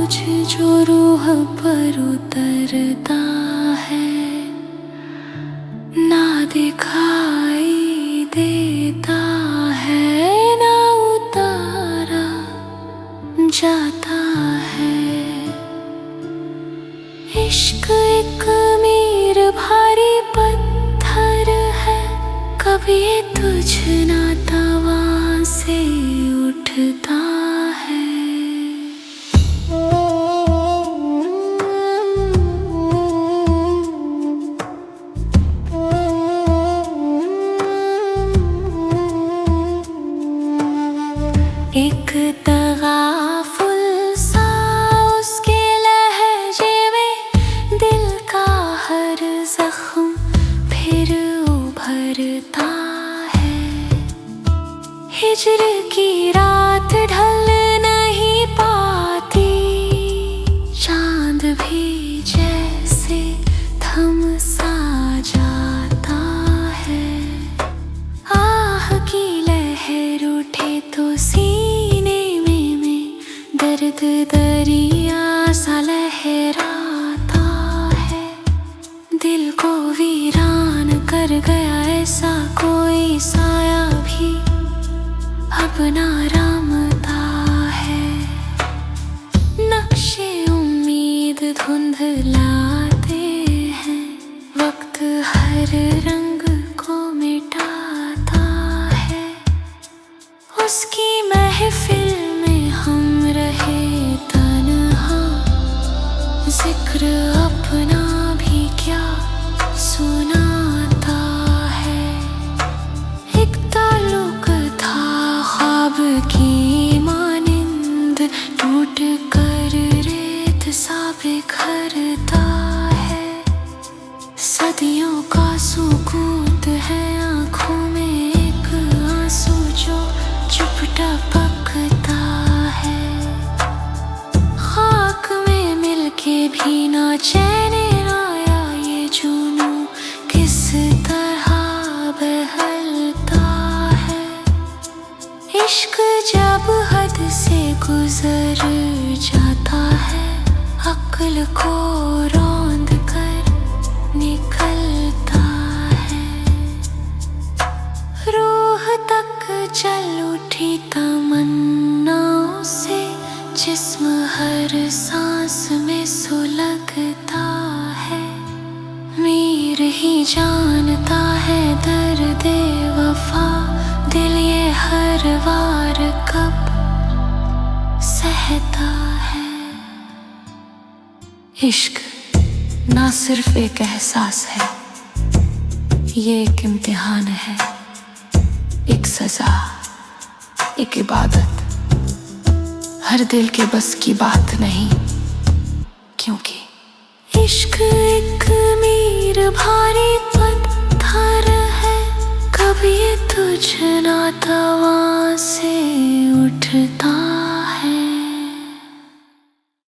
बोझ जो रूह पर उतरता है, ना दिखाई देता है, ना उतारा जाता है। इश्क एक मीर भारी पत्थर है, कभी ये तुझ ना तवा से उठता है। एक तगाफुल सा उसके लहजे में, दिल का हर जख्म फिर उभरता है। हिज्र की रात ढल नहीं पाती, चांद भी जैसे थम सा जाता है। आह की लहर उठे तो सीने में दर्द दरिया सा लहराता है। दिल को वीरान कर गया ऐसा कोई साया भी अब ना रमता है। नक्शे उम्मीद धुंधलाते हैं, वक्त हर रंग को मिटाता है। उसकी महफिल में हम रहे तन्हा, जिक्र अपना भी क्या सुनाता है। एक ताल्लुक था ख्वाब की मानिंद, टूट कर रेत सा बिखरता है। सदियों का सुकूत है आँखों में एक आंसू जो चुप टपकता है। खाक में मिलके भी ना चैन आया, ये जुनू किस तरह बहलता है। इश्क जब हद से गुजर जाता है, अक्ल को रौंद कर निकलता है। रूह तक चल उठी तमन्नाओं से, जिस्म हर सांस में सुलगता है। मीर ही जानता है दर्द वफा, दिल ये हर वार कब सहता है। इश्क ना सिर्फ एक एहसास है, ये एक इम्तिहान है, एक सजा, एक इबादत। हर दिल के बस की बात नहीं, क्योंकि इश्क एक मीर भारी पत्थर है, कभी ये तुझ ना तवा से उठता